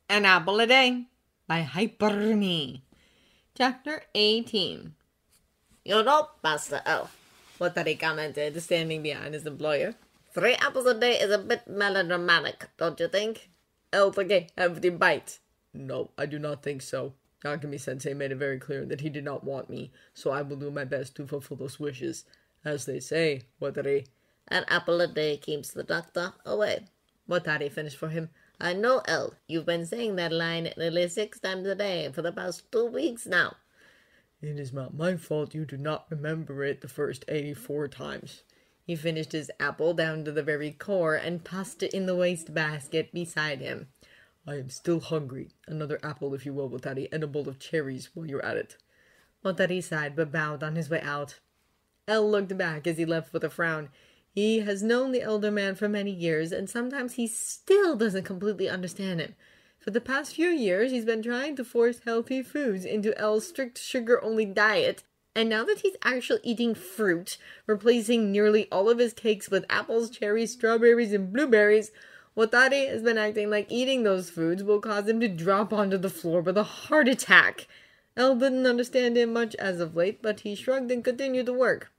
An Apple a Day by Hyperme. Chapter 18. You know, Master L, Watari commented, standing behind his employer. 3 apples a day is a bit melodramatic, don't you think? L took a hefty bite. No, I do not think so. Yagami-sensei made it very clear that he did not want me, so I will do my best to fulfill those wishes. As they say, Watari. An apple a day keeps the doctor away. Watari finished for him. I know, L. You've been saying that line nearly 6 times a day for the past 2 weeks now. It is not my fault you do not remember it the first 84 times. He finished his apple down to the very core and tossed it in the wastebasket beside him. I am still hungry. Another apple, if you will, Watari, and a bowl of cherries while you're at it. Watari sighed, but bowed on his way out. L looked back as he left with a frown. He has known the elder man for many years, and sometimes he still doesn't completely understand him. For the past few years, he's been trying to force healthy foods into L's strict sugar-only diet, and now that he's actually eating fruit, replacing nearly all of his cakes with apples, cherries, strawberries, and blueberries, Watari has been acting like eating those foods will cause him to drop onto the floor with a heart attack. L didn't understand him much as of late, but he shrugged and continued to work.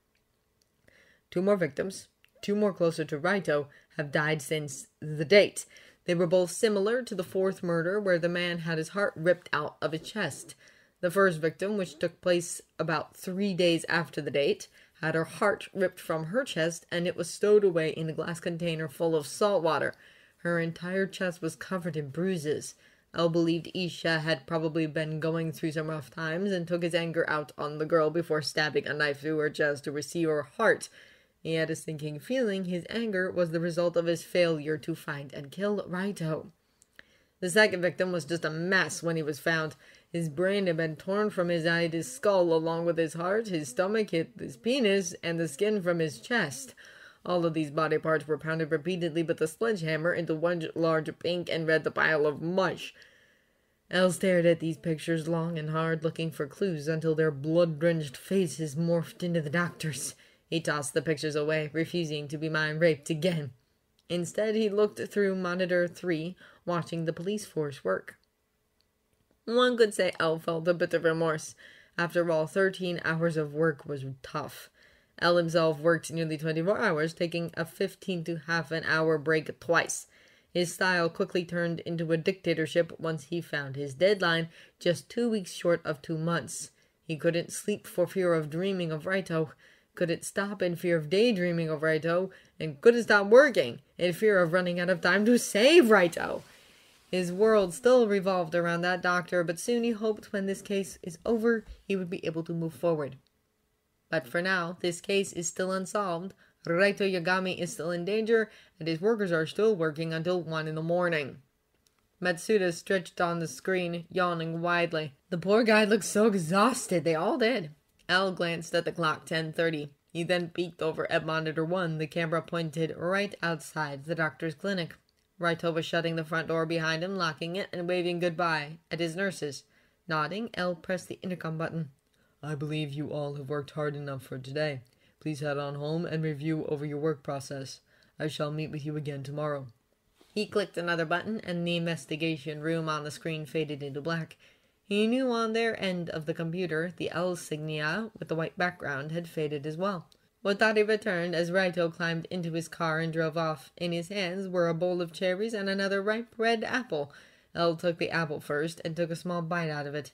2 more victims, 2 more closer to Raito, have died since the date. They were both similar to the 4th murder, where the man had his heart ripped out of his chest. The first victim, which took place about 3 days after the date, had her heart ripped from her chest, and it was stowed away in a glass container full of salt water. Her entire chest was covered in bruises. L believed Isha had probably been going through some rough times and took his anger out on the girl before stabbing a knife through her chest to receive her heart. He had a sinking feeling his anger was the result of his failure to find and kill Raito. The second victim was just a mess when he was found. His brain had been torn from his eye to his skull, along with his heart, his stomach, his penis, and the skin from his chest. All of these body parts were pounded repeatedly with a sledgehammer into one large pink and red pile of mush. L stared at these pictures long and hard, looking for clues until their blood-drenched faces morphed into the doctor's. He tossed the pictures away, refusing to be mind-raped again. Instead, he looked through Monitor 3, watching the police force work. One could say L felt a bit of remorse. After all, 13 hours of work was tough. L himself worked nearly 24 hours, taking a 15 to half an hour break twice. His style quickly turned into a dictatorship once he found his deadline, just 2 weeks short of 2 months. He couldn't sleep for fear of dreaming of Raito, couldn't stop in fear of daydreaming of Raito, and couldn't stop working in fear of running out of time to save Raito. His world still revolved around that doctor, but soon he hoped when this case is over, he would be able to move forward. But for now, this case is still unsolved. Raito Yagami is still in danger, and his workers are still working until 1 in the morning. Matsuda stretched on the screen, yawning widely. The poor guy looked so exhausted, they all did. L glanced at the clock, 10:30. He then peeked over at Monitor 1, the camera pointed right outside the doctor's clinic. Raito was shutting the front door behind him, locking it, and waving goodbye at his nurses. Nodding, L pressed the intercom button. I believe you all have worked hard enough for today. Please head on home and review over your work process. I shall meet with you again tomorrow. He clicked another button, and the investigation room on the screen faded into black. He knew on their end of the computer, the L insignia with the white background had faded as well. Watari returned as Raito climbed into his car and drove off. In his hands were a bowl of cherries and another ripe red apple. L took the apple first and took a small bite out of it.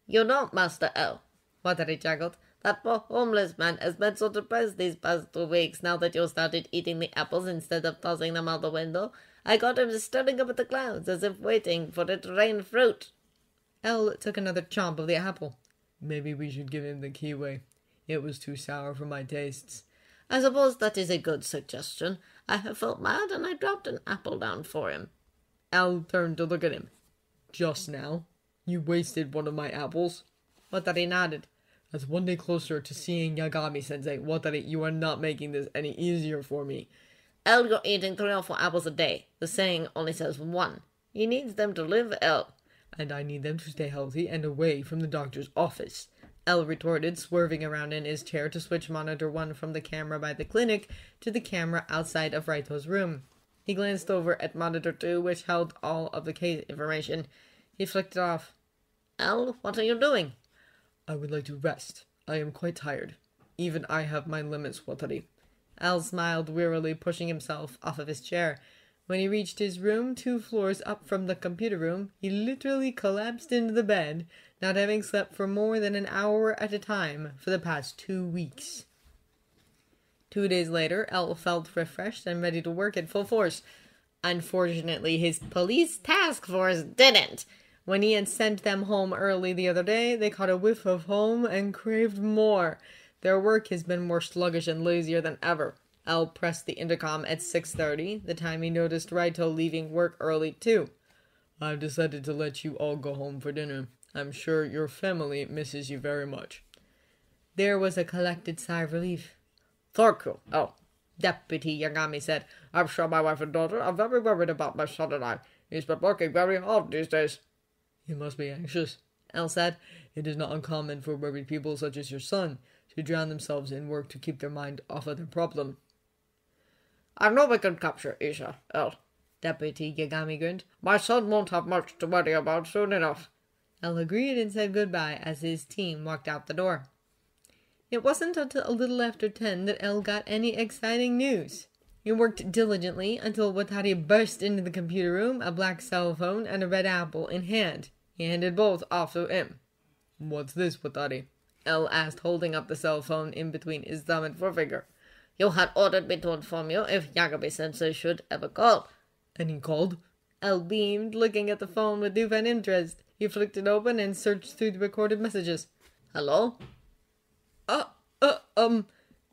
You know, Master L, Watari chuckled. that poor homeless man has been so depressed these past 2 weeks now that you started eating the apples instead of tossing them out the window. I got him staring up at the clouds as if waiting for it to rain fruit. L took another chomp of the apple. Maybe we should give him the kiwi. It was too sour for my tastes. I suppose that is a good suggestion. I have felt mad and I dropped an apple down for him. L turned to look at him. Just now? You wasted one of my apples? Watari nodded. That's 1 day closer to seeing Yagami-sensei. Watari, you are not making this any easier for me. L, you're eating 3 or 4 apples a day. The saying only says 1. He needs them to live, L. And I need them to stay healthy and away from the doctor's office. L retorted, swerving around in his chair to switch Monitor 1 from the camera by the clinic to the camera outside of Raito's room. He glanced over at Monitor 2, which held all of the case information. He flicked it off. "El, what are you doing?" I would like to rest. I am quite tired. Even I have my limits, Watari. Al smiled wearily, pushing himself off of his chair. When he reached his room, 2 floors up from the computer room, he literally collapsed into the bed, not having slept for more than an hour at a time for the past 2 weeks. 2 days later, El felt refreshed and ready to work at full force. Unfortunately, his police task force didn't. When he had sent them home early the other day, they caught a whiff of home and craved more. Their work has been more sluggish and lazier than ever. El pressed the intercom at 6:30, the time he noticed Raito leaving work early too. I've decided to let you all go home for dinner. I'm sure your family misses you very much. There was a collected sigh of relief. "Thank you, El," Deputy Yagami said. "I'm sure my wife and daughter are very worried about my son and I. He's been working very hard these days." You must be anxious, El said. It is not uncommon for worried people such as your son to drown themselves in work to keep their mind off of their problem. "I know we can capture Isha, El," Deputy Yagami grinned. "My son won't have much to worry about soon enough." El agreed and said goodbye as his team walked out the door. It wasn't until a little after 10 that El got any exciting news. He worked diligently until Watari burst into the computer room, a black cell phone and a red apple in hand. He handed both off to him. What's this, Watari? El asked, holding up the cell phone in between his thumb and forefinger. "You had ordered me to inform you if Yagami-sensei should ever call." And he called? El beamed, looking at the phone with newfound interest. He flicked it open and searched through the recorded messages. "Hello?"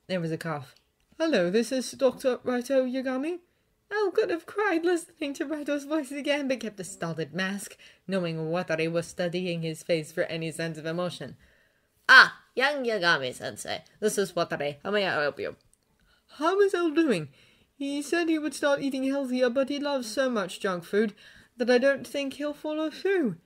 There was a cough. Hello, this is Dr. Raito Yagami. El could have cried listening to Raito's voice again, but kept a stolid mask, knowing Watari was studying his face for any sense of emotion. "Ah, young Yagami-sensei. This is Watari. How may I help you?" How is El doing? He said he would start eating healthier, but he loves so much junk food that I don't think he'll follow through.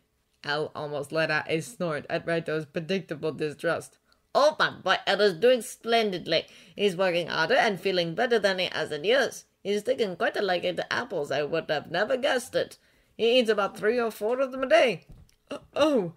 El almost let out a snort at Raito's predictable distrust. "Oh, my boy, El is doing splendidly. He's working harder and feeling better than he has in years. He's taken quite a liking to apples. I would have never guessed it. He eats about 3 or 4 of them a day." Oh.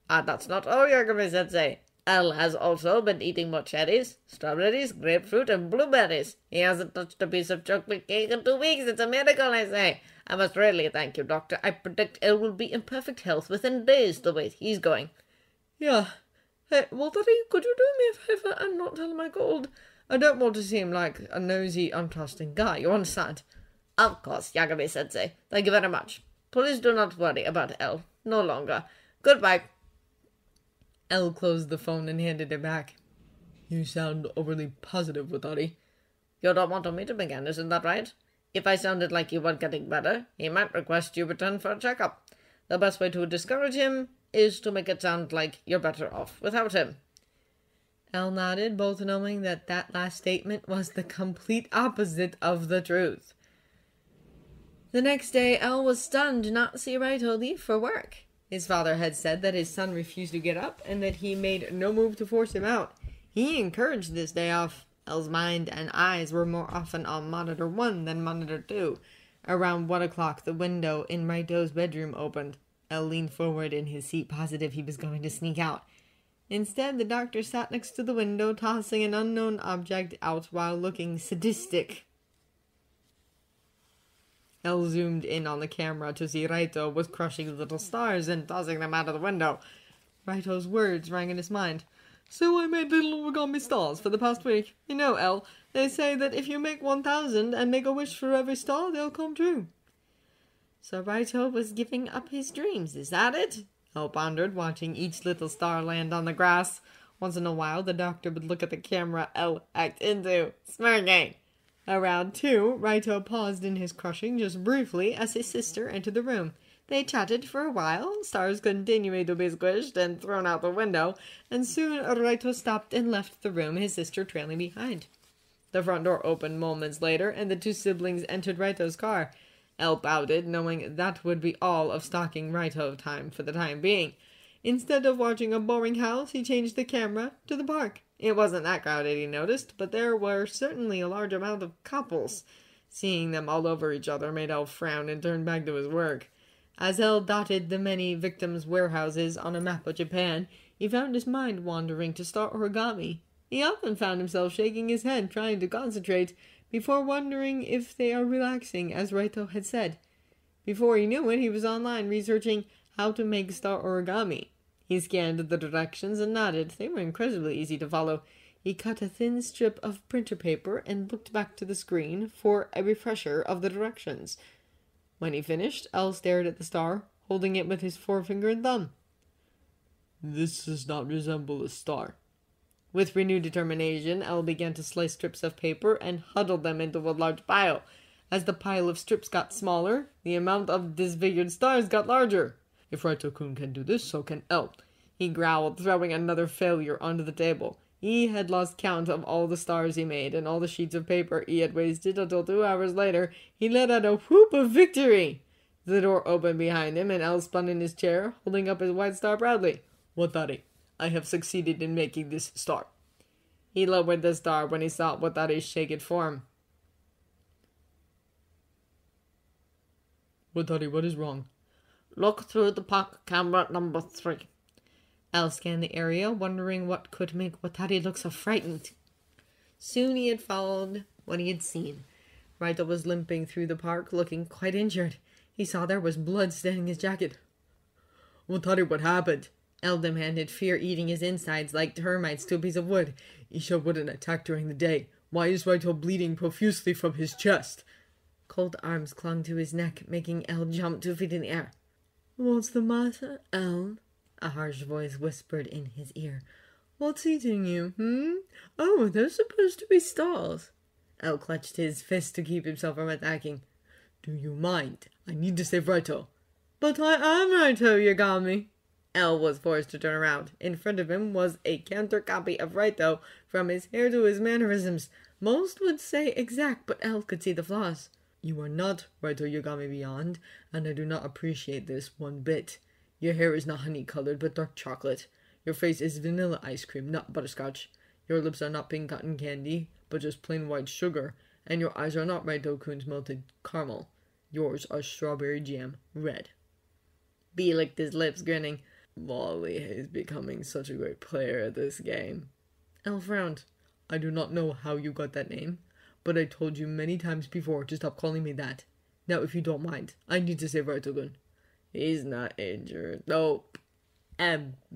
"And that's not all, Yagami-sensei. El has also been eating more cherries, strawberries, grapefruit, and blueberries. He hasn't touched a piece of chocolate cake in 2 weeks. It's a miracle, I say. I must really thank you, Doctor. I predict El will be in perfect health within days the way he's going." Yeah. Hey, Watari, could you do me a favor and not tell him I called? I don't want to seem like a nosy, untrusting guy, you understand? "Of course, Yagami-sensei. Thank you very much. Please do not worry about El. No longer. Goodbye." El closed the phone and handed it back. You sound overly positive, Watari. "You don't want to meet him again, isn't that right? If I sounded like you weren't getting better, he might request you return for a checkup. The best way to discourage him is to make it sound like you're better off without him." El nodded, both knowing that that last statement was the complete opposite of the truth. The next day, El was stunned to not see Raito leave for work. His father had said that his son refused to get up and that he made no move to force him out. He encouraged this day off. El's mind and eyes were more often on Monitor 1 than Monitor 2. Around 1 o'clock, the window in Raito's bedroom opened. El leaned forward in his seat, positive he was going to sneak out. Instead, the doctor sat next to the window, tossing an unknown object out while looking sadistic. El zoomed in on the camera to see Raito was crushing little stars and tossing them out of the window. Raito's words rang in his mind. So I made little origami stars for the past week. You know, El, they say that if you make 1,000 and make a wish for every star, they'll come true. So Raito was giving up his dreams, is that it? El pondered, watching each little star land on the grass. Once in a while, the doctor would look at the camera El hacked into, smirking. Around 2, Raito paused in his crushing just briefly as his sister entered the room. They chatted for a while, stars continuing to be squished and thrown out the window, and soon Raito stopped and left the room, his sister trailing behind. The front door opened moments later, and the 2 siblings entered Raito's car. El pouted, knowing that would be all of stalking Raito time for the time being. Instead of watching a boring house, he changed the camera to the park. It wasn't that crowded, he noticed, but there were certainly a large amount of couples. Seeing them all over each other made El frown and turn back to his work. As El dotted the many victims' warehouses on a map of Japan, he found his mind wandering to star origami. He often found himself shaking his head, trying to concentrate, before wondering if they are relaxing, as Raito had said. Before he knew it, he was online researching how to make star origami. He scanned the directions and nodded. They were incredibly easy to follow. He cut a thin strip of printer paper and looked back to the screen for a refresher of the directions. When he finished, El stared at the star, holding it with his forefinger and thumb. This does not resemble a star. With renewed determination, El began to slice strips of paper and huddled them into a large pile. As the pile of strips got smaller, the amount of disfigured stars got larger. If Raito-kun can do this, so can El. He growled, throwing another failure onto the table. He had lost count of all the stars he made and all the sheets of paper he had wasted until 2 hours later he let out a whoop of victory. The door opened behind him and El spun in his chair, holding up his white star proudly. Watari, I have succeeded in making this star. He lowered the star when he saw Watari's shaken form. Watari, what is wrong? Look through the pocket camera number 3. El scanned the area, wondering what could make Watari look so frightened. Soon he had followed what he had seen. Raito was limping through the park, looking quite injured. He saw there was blood staining his jacket. Watari, what happened? El demanded, fear eating his insides like termites to a piece of wood. Isha wouldn't attack during the day. Why is Raito bleeding profusely from his chest? Cold arms clung to his neck, making El jump 2 feet in the air. What's the matter, El? A harsh voice whispered in his ear. What's eating you, Oh, they're supposed to be stars. El clutched his fist to keep himself from attacking. Do you mind? I need to save Raito. But I am Raito, Yagami. El was forced to turn around. In front of him was a counter copy of Raito, from his hair to his mannerisms. Most would say exact, but El could see the flaws. You are not Raito Yagami Beyond, and I do not appreciate this one bit. Your hair is not honey-colored, but dark chocolate. Your face is vanilla ice cream, not butterscotch. Your lips are not pink cotton candy, but just plain white sugar. And your eyes are not Raito-kun's melted caramel. Yours are strawberry jam, red. B licked his lips, grinning. Lolly is becoming such a great player at this game. El frowned. I do not know how you got that name, but I told you many times before to stop calling me that. Now, if you don't mind, I need to save Raito-kun. He's not injured. Nope.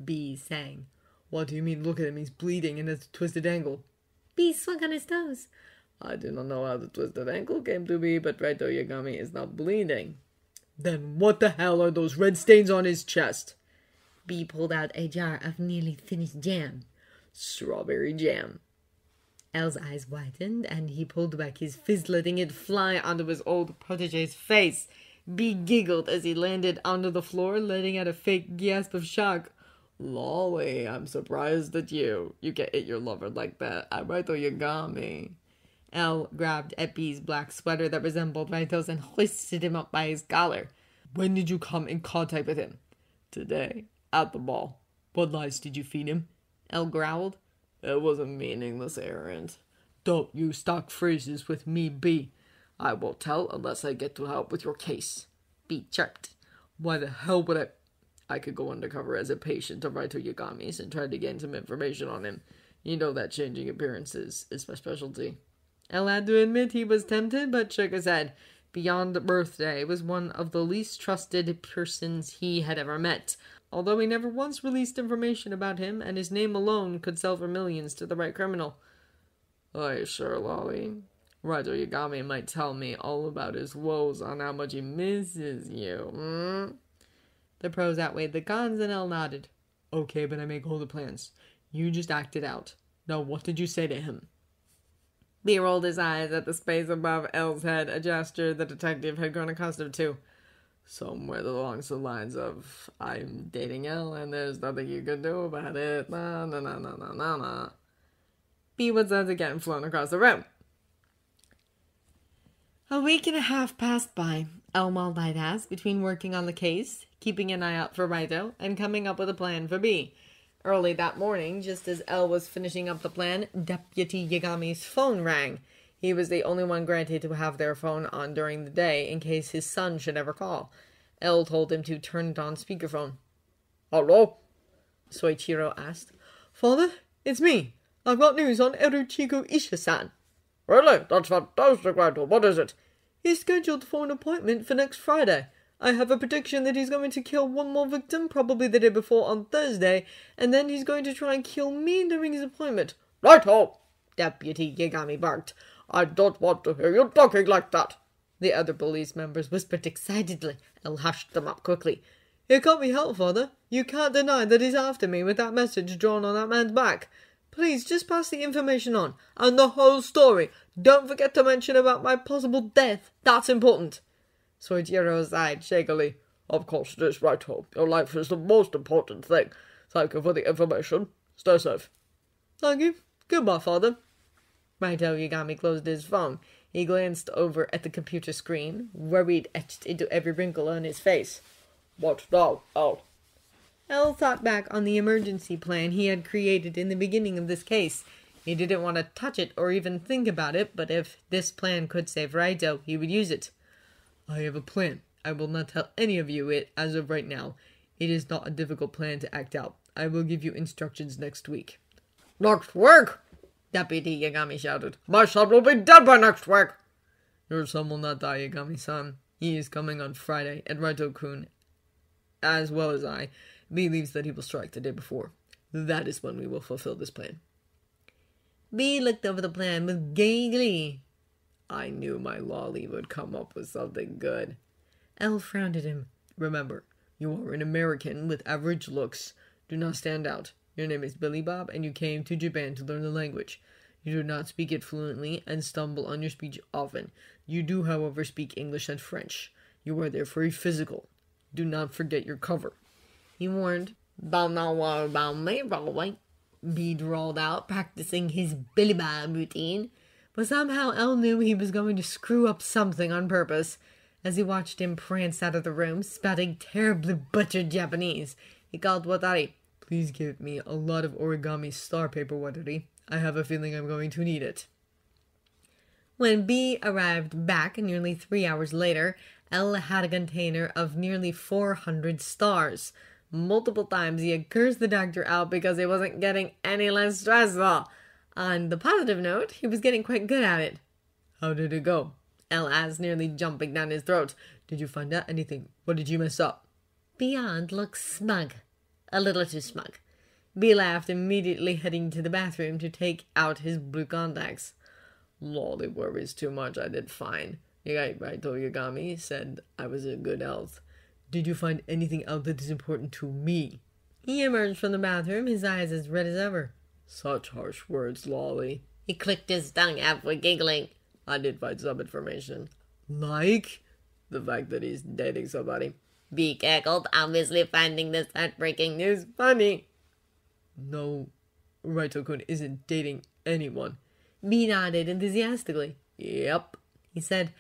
B sang. What do you mean? Look at him. He's bleeding and has a twisted ankle. B swung on his toes. I do not know how the twisted ankle came to be, but Raito Yagami is not bleeding. Then what the hell are those red stains on his chest? B pulled out a jar of nearly finished jam. Strawberry jam. El's eyes widened, and he pulled back his fist, letting it fly onto his old protege's face. B giggled as he landed onto the floor, letting out a fake gasp of shock. Lolly, I'm surprised at you. You can hit your lover like that. I'm Raito Yagami. El grabbed at B's black sweater that resembled Raito's and hoisted him up by his collar. When did you come in contact with him? Today, at the ball. What lies did you feed him? El growled. It was a meaningless errand. Don't use stock phrases with me, B. I won't tell unless I get to help with your case. B chirped. Why the hell would I could go undercover as a patient of Raito Yagami's and try to gain some information on him. You know that changing appearances is my specialty. El had to admit he was tempted, but shook his head. Beyond Birthday was one of the least trusted persons he had ever met, although he never once released information about him, and his name alone could sell for millions to the right criminal. Are you sure, Lolly? Raito Yagami might tell me all about his woes on how much he misses you. The pros outweighed the cons, and El nodded. Okay, but I make all the plans. You just act it out. Now, what did you say to him? B rolled his eyes at the space above El's head, a gesture the detective had grown accustomed to. Somewhere along the lines of, I'm dating El and there's nothing you can do about it. Na na na na na na na. B was once again flown across the room. A week and a half passed by. El multitasked between working on the case, keeping an eye out for Raito, and coming up with a plan for B. Early that morning, just as El was finishing up the plan, Deputy Yagami's phone rang. He was the only one granted to have their phone on during the day in case his son should ever call. El told him to turn it on speakerphone. Hello? Soichiro asked. Father, it's me. I've got news on Eruchiko Isha-san. Really? That's fantastic, Raito. What is it? He's scheduled for an appointment for next Friday. I have a prediction that he's going to kill one more victim, probably the day before on Thursday, and then he's going to try and kill me during his appointment. Raito! Deputy Yagami barked. I don't want to hear you talking like that. The other police members whispered excitedly. El hushed them up quickly. It can't be helped, Father. You can't deny that he's after me with that message drawn on that man's back. Please, just pass the information on. And the whole story. Don't forget to mention about my possible death. That's important. Soichiro sighed shakily. Of course it is, Raito. Your life is the most important thing. Thank you for the information. Stay safe. Thank you. Goodbye, Father. Raito Yagami closed his phone. He glanced over at the computer screen, worried etched into every wrinkle on his face. What now, El? El thought back on the emergency plan he had created in the beginning of this case. He didn't want to touch it or even think about it, but if this plan could save Raito, he would use it. I have a plan. I will not tell any of you it as of right now. It is not a difficult plan to act out. I will give you instructions next week. Next week? Deputy Yagami shouted. My son will be dead by next week. Your son will not die, Yagami-san. He is coming on Friday, and Raito-kun, as well as I, believes that he will strike the day before. That is when we will fulfill this plan. B looked over the plan with gay glee. I knew my lolly would come up with something good. El frowned at him. Remember, you are an American with average looks. Do not stand out. Your name is Billy Bob, and you came to Japan to learn the language. You do not speak it fluently and stumble on your speech often. You do, however, speak English and French. You are therefore physical. Do not forget your cover. He warned. Don't know what about me, probably. Bede rolled out, practicing his Billy Bob routine. But somehow El knew he was going to screw up something on purpose. As he watched him prance out of the room, spouting terribly butchered Japanese, he called Watari. Please give me a lot of origami star paper, Watari. I have a feeling I'm going to need it. When B arrived back nearly 3 hours later, El had a container of nearly 400 stars. Multiple times he had cursed the doctor out because he wasn't getting any less stressful. On the positive note, he was getting quite good at it. How did it go? El asked, nearly jumping down his throat. Did you find out anything? What did you mess up? Beyond looked smug. A little too smug. B laughed, immediately heading to the bathroom to take out his blue contacts. Lolly worries too much. I did fine. Raito Yagami said I was in good health. Did you find anything out that is important to me? He emerged from the bathroom, his eyes as red as ever. Such harsh words, Lolly. He clicked his tongue halfway giggling. I did find some information. Like? The fact that he's dating somebody. B cackled, obviously finding this heartbreaking news funny. No, Raito-kun isn't dating anyone. B nodded enthusiastically. Yep, he said.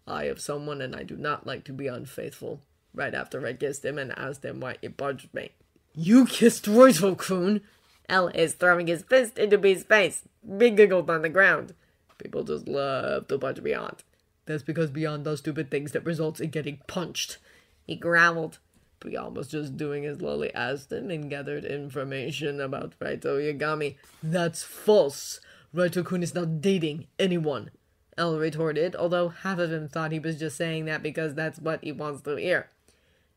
I have someone and I do not like to be unfaithful. Right after I kissed him and asked him why he punched me. You kissed Raito-kun? L is throwing his fist into B's face. B giggled on the ground. People just love to punch Beyond. That's because Beyond does stupid things that results in getting punched. He growled. Beyond was just doing as Lolly asked him and gathered information about Raito Yagami. That's false. Raito-kun is not dating anyone. El retorted, although half of him thought he was just saying that because that's what he wants to hear.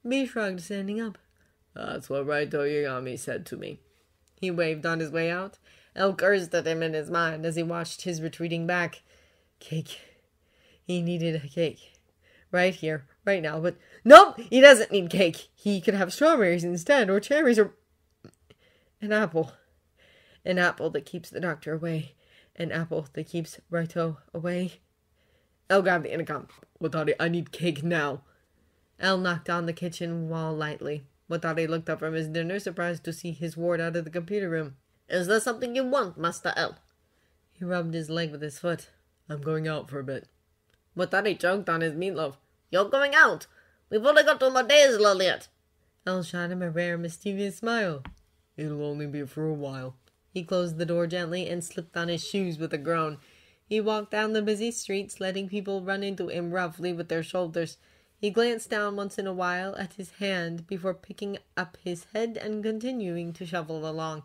B shrugged, standing up. That's what Raito Yagami said to me. He waved on his way out. El cursed at him in his mind as he watched his retreating back. Cake. He needed a cake. Right here, right now, but no, he doesn't need cake. He could have strawberries instead, or cherries, or an apple. An apple that keeps the doctor away. An apple that keeps Raito away. El grabbed the intercom. Watari, I need cake now. El knocked on the kitchen wall lightly. Watari looked up from his dinner, surprised to see his ward out of the computer room. Is there something you want, Master L? He rubbed his leg with his foot. I'm going out for a bit. Watari choked on his meatloaf. You're going out? We've only got 2 more days, Lolliot. El shot him a rare, mischievous smile. It'll only be for a while. He closed the door gently and slipped on his shoes with a groan. He walked down the busy streets, letting people run into him roughly with their shoulders. He glanced down once in a while at his hand before picking up his head and continuing to shuffle along.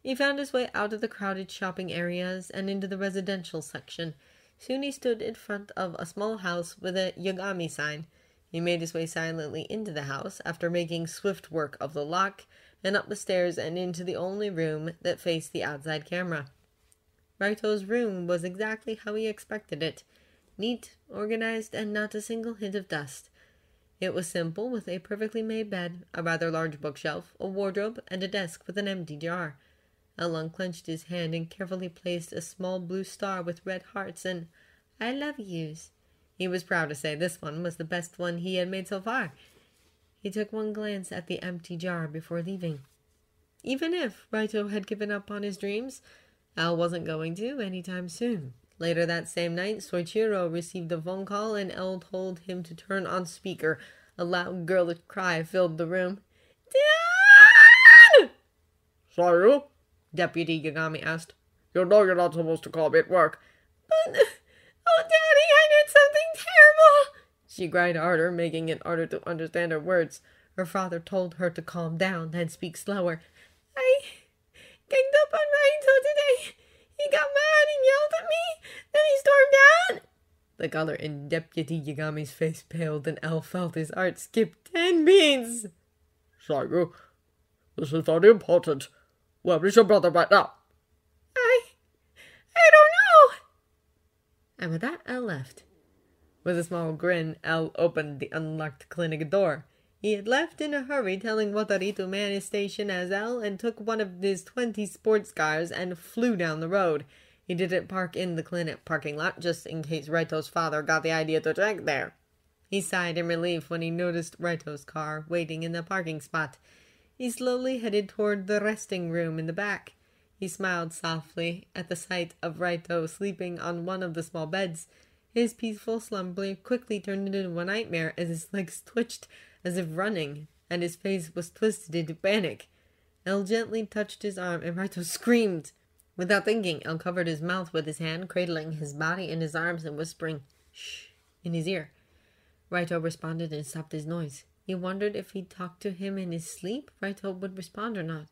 He found his way out of the crowded shopping areas and into the residential section. Soon he stood in front of a small house with a Yagami sign. He made his way silently into the house after making swift work of the lock and up the stairs and into the only room that faced the outside camera. Raito's room was exactly how he expected it. Neat, organized, and not a single hint of dust. It was simple, with a perfectly made bed, a rather large bookshelf, a wardrobe, and a desk with an empty jar. El unclenched his hand and carefully placed a small blue star with red hearts and "I love yous." He was proud to say this one was the best one he had made so far. He took one glance at the empty jar before leaving. Even if Raito had given up on his dreams, Al wasn't going to anytime soon. Later that same night, Soichiro received a phone call and El told him to turn on speaker. A loud girlish cry filled the room. "Dad!" Sorry? Deputy Yagami asked. You know you're not supposed to call me at work. "But, oh, Daddy, I did something terrible!" She cried harder, making it harder to understand her words. Her father told her to calm down, then speak slower. "I ganged up on Raito today. He got mad and yelled at me. Then he stormed out." The color in Deputy Yagami's face paled, and El felt his heart skip 10 beats. Sorry. This is very important. Where is your brother right now? I don't know." And with that, El left. With a small grin, El opened the unlocked clinic door. He had left in a hurry, telling Wataru to man his station as El, and took one of his 20 sports cars and flew down the road. He didn't park in the clinic parking lot, just in case Raito's father got the idea to check there. He sighed in relief when he noticed Raito's car waiting in the parking spot. He slowly headed toward the resting room in the back. He smiled softly at the sight of Raito sleeping on one of the small beds. His peaceful slumber quickly turned into a nightmare as his legs twitched as if running, and his face was twisted into panic. El gently touched his arm, and Raito screamed. Without thinking, El covered his mouth with his hand, cradling his body in his arms and whispering, "Shh," in his ear. Raito responded and stopped his noise. He wondered if he talked to him in his sleep, Raito would respond or not.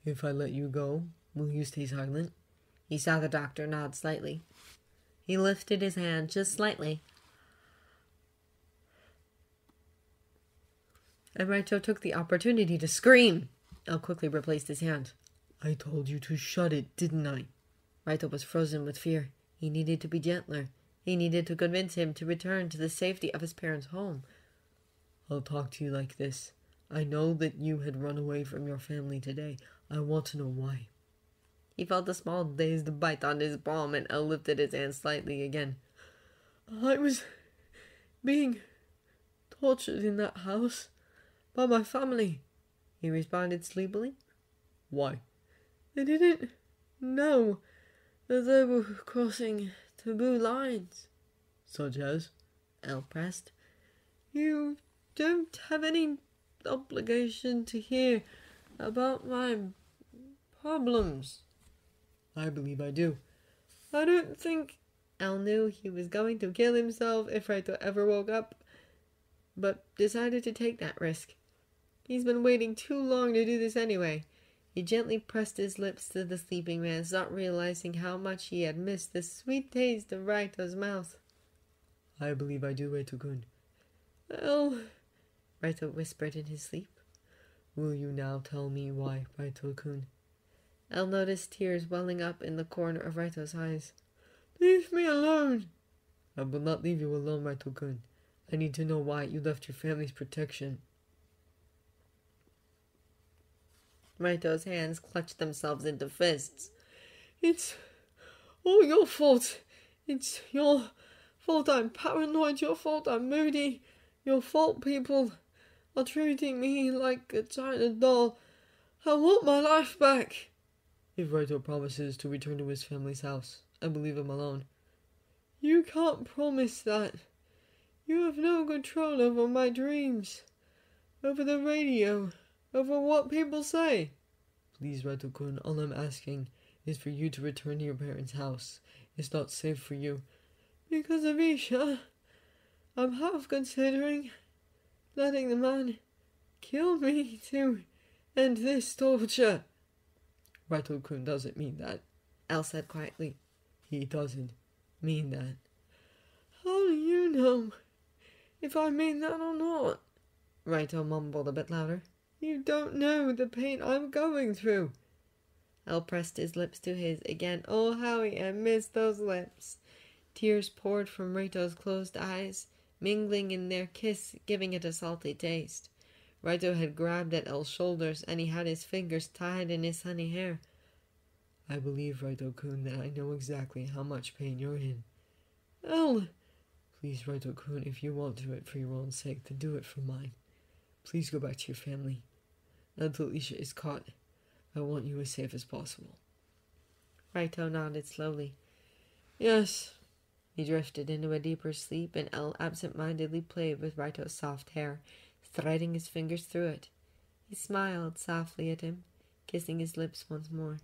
If I let you go, will you stay silent? He saw the doctor nod slightly. He lifted his hand just slightly, and Raito took the opportunity to scream. El quickly replaced his hand. I told you to shut it, didn't I? Raito was frozen with fear. He needed to be gentler. He needed to convince him to return to the safety of his parents' home. I'll talk to you like this. I know that you had run away from your family today. I want to know why. He felt a small dazed bite on his palm, and El lifted his hand slightly again. I was being tortured in that house by my family, he responded sleepily. Why? They didn't know that they were crossing taboo lines. Such as? El pressed. You don't have any obligation to hear about my problems. I believe I do. I don't think... El knew he was going to kill himself if Raito ever woke up, but decided to take that risk. He's been waiting too long to do this anyway. He gently pressed his lips to the sleeping man, not realizing how much he had missed the sweet taste of Raito's mouth. I believe I do, Raito-kun. El, Raito whispered in his sleep. Will you now tell me why, Raito-kun? El noticed tears welling up in the corner of Raito's eyes. Leave me alone. I will not leave you alone, Raito-kun. I need to know why you left your family's protection. Raito's hands clutched themselves into fists. It's all your fault. It's your fault I'm paranoid. Your fault I'm moody. Your fault people are treating me like a China doll. I want my life back. If Raito promises to return to his family's house, I will leave him alone. You can't promise that. You have no control over my dreams, over the radio, over what people say. Please, Raito-kun, all I'm asking is for you to return to your parents' house. It's not safe for you. Because of Isha, I'm half considering letting the man kill me to end this torture. Raito-kun doesn't mean that, Elle said quietly. He doesn't mean that. How do you know if I mean that or not? Raito mumbled a bit louder. You don't know the pain I'm going through. Elle pressed his lips to his again. Oh, how he had missed those lips. Tears poured from Raito's closed eyes, mingling in their kiss, giving it a salty taste. Raito had grabbed at Elle's shoulders, and he had his fingers tied in his honey hair. I believe, Raito-kun, that I know exactly how much pain you're in. Elle! Please, Raito-kun, if you won't do it for your own sake, then do it for mine. Please go back to your family. Until Isha is caught, I want you as safe as possible. Raito nodded slowly. Yes. He drifted into a deeper sleep, and Elle absent-mindedly played with Raito's soft hair, threading his fingers through it. He smiled softly at him, kissing his lips once more.